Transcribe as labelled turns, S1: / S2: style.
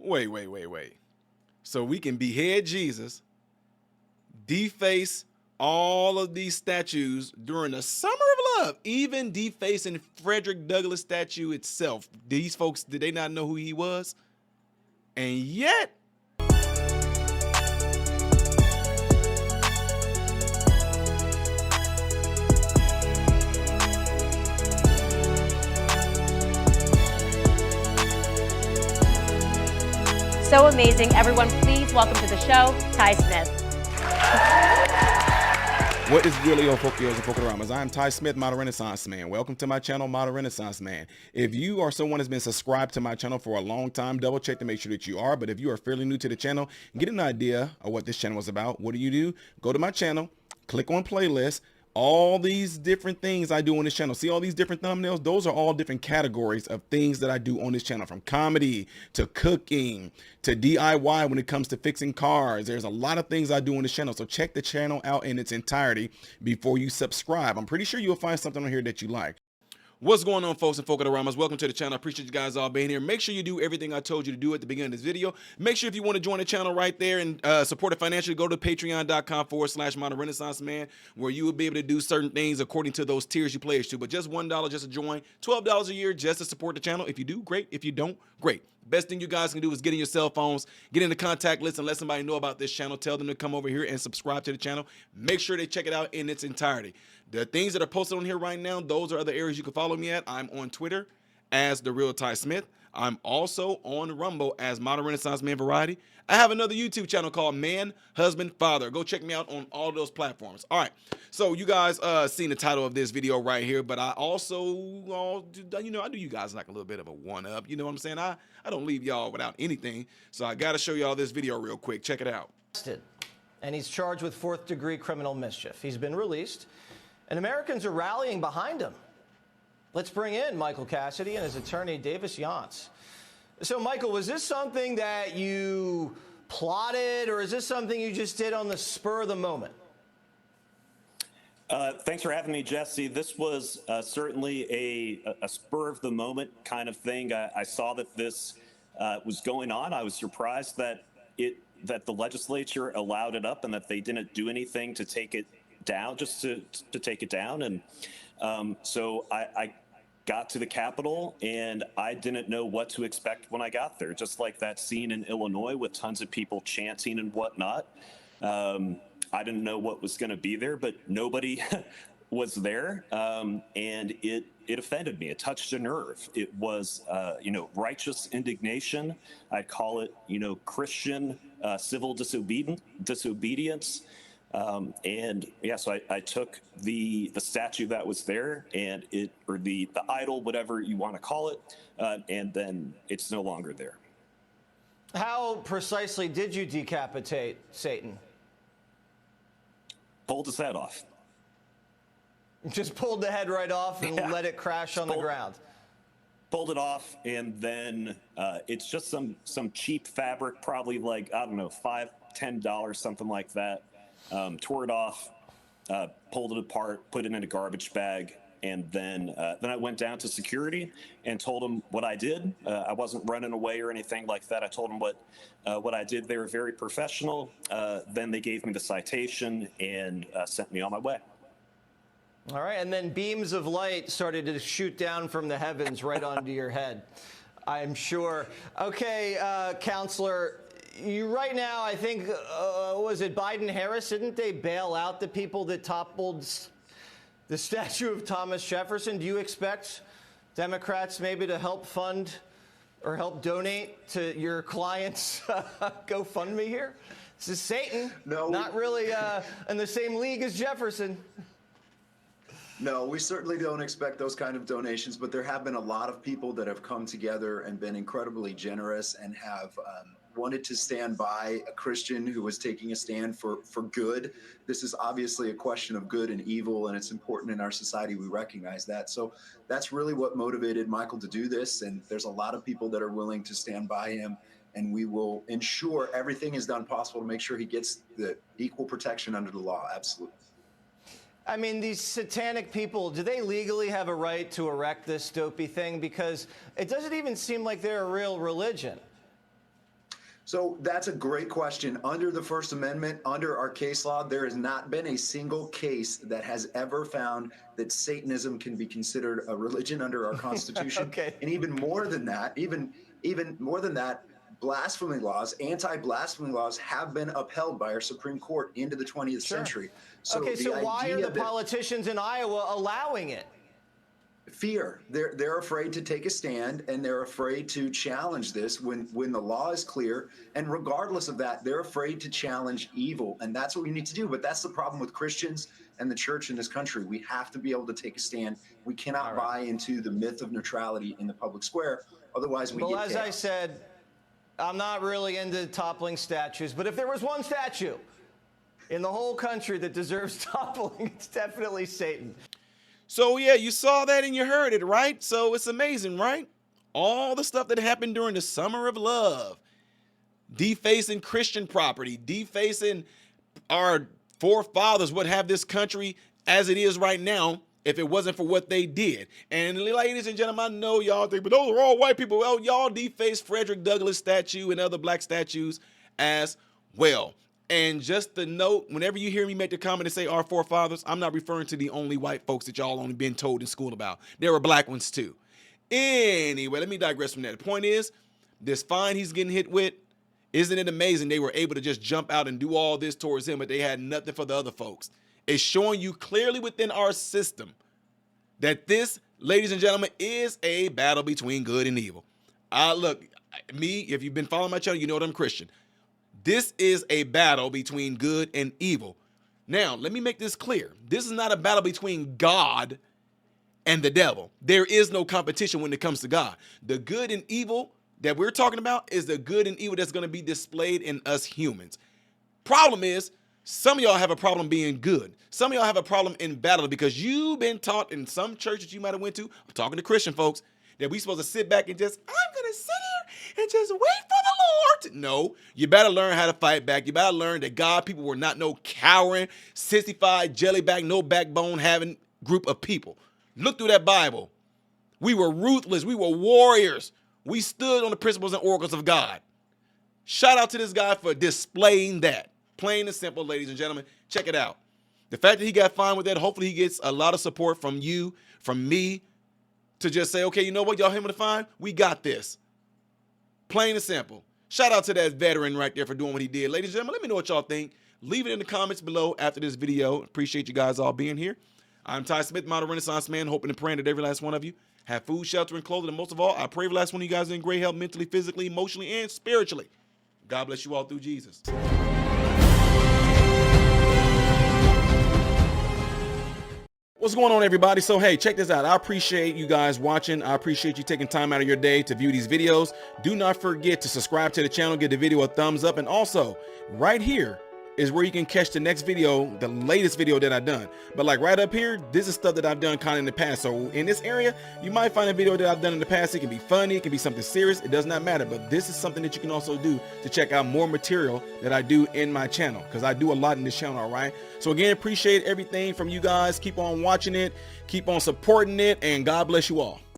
S1: Wait. So we can behead Jesus, deface all of these statues during the Summer of Love, even defacing Frederick Douglass statue itself. These folks, did they not know who he was? And yet,
S2: so amazing. Everyone, please welcome to the show, Ty Smith.
S1: What is really on Fokios and Fokaramas? I am Ty Smith, Modern Renaissance Man. Welcome to my channel, Modern Renaissance Man. If you are someone that's been subscribed to my channel for a long time, double check to make sure that you are. But if you are fairly new to the channel, get an idea of what this channel is about. What do? Go to my channel, click on playlist. All these different things I do on this channel. See all these different thumbnails? Those are all different categories of things that I do on this channel, from comedy to cooking to DIY when it comes to fixing cars. There's a lot of things I do on this channel. So check the channel out in its entirety before you subscribe. I'm pretty sure you'll find something on here that you like. What's going on, folks and Fokaramas? Welcome to the channel. I appreciate you guys all being here. Make sure you do everything I told you to do at the beginning of this video. Make sure if you want to join the channel right there and support it financially, go to patreon.com/Modern Renaissance Man, where you will be able to do certain things according to those tiers you pledge to. But just $1 just to join, $12 a year just to support the channel. If you do, great. If you don't, great. Best thing you guys can do is get in your cell phones, get in the contact list, and let somebody know about this channel. Tell them to come over here and subscribe to the channel. Make sure they check it out in its entirety. The things that are posted on here right now, those are other areas you can follow me at. I'm on Twitter as The Real Ty Smith. I'm also on Rumble as Modern Renaissance Man Variety. I have another YouTube channel called Man, Husband, Father. Go check me out on all those platforms. All right, so you guys seen the title of this video right here, but I also, I do you guys like a little bit of a one-up. You know what I'm saying? I don't leave y'all without anything, so I got to show y'all this video real quick. Check it out.
S3: And he's charged with fourth-degree criminal mischief. He's been released, and Americans are rallying behind him. Let's bring in Michael Cassidy and his attorney, Davis Yance. So, Michael, was this something that you plotted, or is this something you just did on the spur of the moment?
S4: Thanks for having me, Jesse. This was certainly a spur of the moment kind of thing. I saw that this was going on. I was surprised that the legislature allowed it up and that they didn't do anything to take it down, just to take it down. And so I got to the Capitol, and I didn't know what to expect when I got there. Just like that scene in Illinois with tons of people chanting and whatnot. I didn't know what was going to be there, but nobody was there, and it offended me. It touched a nerve. It was, righteous indignation. I'd call it, Christian civil disobedience. And yeah, so I took the statue that was there, and or the idol, whatever you want to call it, and then it's no longer there.
S3: How precisely did you decapitate Satan?
S4: Pulled his head off.
S3: Just pulled the head right off and let it crash on the ground.
S4: Pulled it off, and then it's just some cheap fabric, probably like, I don't know, $5, $10, something like that. Tore it off, pulled it apart, put it in a garbage bag, and then I went down to security and told them what I did. I wasn't running away or anything like that. I told them what I did. They were very professional. Then they gave me the citation and sent me on my way.
S3: All right, and then beams of light started to shoot down from the heavens right onto your head, I'm sure. Okay, Counselor. You right now, I think, was it Biden-Harris? Didn't they bail out the people that toppled the statue of Thomas Jefferson? Do you expect Democrats maybe to help fund or help donate to your client's GoFundMe here? This is Satan.
S5: No,
S3: not really in the same league as Jefferson.
S5: No, we certainly don't expect those kind of donations, but there have been a lot of people that have come together and been incredibly generous and have wanted to stand by a Christian who was taking a stand for good. This is obviously a question of good and evil, and it's important in our society. We recognize that. So that's really what motivated Michael to do this. And there's a lot of people that are willing to stand by him, and we will ensure everything is done possible to make sure he gets the equal protection under the law. Absolutely.
S3: I mean, these satanic people, do they legally have a right to erect this dopey thing? Because it doesn't even seem like they're a real religion.
S5: So that's a great question. Under the First Amendment, under our case law, there has not been a single case that has ever found that Satanism can be considered a religion under our Constitution.
S3: Okay.
S5: And even more than that, even more than that, blasphemy laws, anti-blasphemy laws have been upheld by our Supreme Court into the 20th century. So
S3: okay, so why are the
S5: that
S3: politicians in Iowa allowing it?
S5: fear. They're afraid to take a stand, and they're afraid to challenge this when the law is clear. And regardless of that, they're afraid to challenge evil, and that's what we need to do. But that's the problem with Christians and the church in this country. We have to be able to take a stand. We cannot buy into the myth of neutrality in the public square. Otherwise, we get
S3: Well, as
S5: chaos.
S3: I said, I'm not really into toppling statues, but if there was one statue in the whole country that deserves toppling, it's definitely Satan.
S1: So yeah, you saw that and you heard it, right? So it's amazing, right? All the stuff that happened during the summer of love, defacing Christian property, defacing our forefathers would have this country as it is right now if it wasn't for what they did. And ladies and gentlemen, I know y'all think, but those are all white people. Well, y'all defaced Frederick Douglass statue and other black statues as well. And just to note, whenever you hear me make the comment and say our forefathers, I'm not referring to the only white folks that y'all only been told in school about. There were black ones too. Anyway, let me digress from that. The point is, this fine he's getting hit with, isn't it amazing they were able to just jump out and do all this towards him, but they had nothing for the other folks? It's showing you clearly within our system that this, ladies and gentlemen, is a battle between good and evil. Look, me, if you've been following my channel, you know that I'm Christian. This is a battle between good and evil. Now, let me make this clear. This is not a battle between God and the devil. There is no competition when it comes to God. The good and evil that we're talking about is the good and evil that's going to be displayed in us humans. Problem is, some of y'all have a problem being good. Some of y'all have a problem in battle because you've been taught in some churches you might have went to, I'm talking to Christian folks, that we supposed to sit back and just, I'm going to sit here and just wait for the Lord. No, you better learn how to fight back. You better learn that God people were not no cowering, sissified, jellyback, no backbone having group of people. Look through that Bible. We were ruthless. We were warriors. We stood on the principles and oracles of God. Shout out to this guy for displaying that. Plain and simple, ladies and gentlemen. Check it out. The fact that he got fine with that, hopefully he gets a lot of support from you, from me, to just say, okay, you know what, y'all him to fine? We got this. Plain and simple. Shout out to that veteran right there for doing what he did. Ladies and gentlemen, let me know what y'all think. Leave it in the comments below after this video. Appreciate you guys all being here. I'm Ty Smith, model Renaissance man, hoping and praying that every last one of you have food, shelter, and clothing. And most of all, I pray every last one of you guys are in great health mentally, physically, emotionally, and spiritually. God bless you all through Jesus. What's going on, everybody? So, hey, check this out. I appreciate you guys watching. I appreciate you taking time out of your day to view these videos. Do not forget to subscribe to the channel, give the video a thumbs up, and also right here is where you can catch the next video, the latest video that I've done. But like right up here, this is stuff that I've done kind of in the past. So in this area, you might find a video that I've done in the past. It can be funny, it can be something serious. It does not matter. But this is something that you can also do to check out more material that I do in my channel, because I do a lot in this channel, all right? So again, appreciate everything from you guys. Keep on watching it, keep on supporting it, and God bless you all.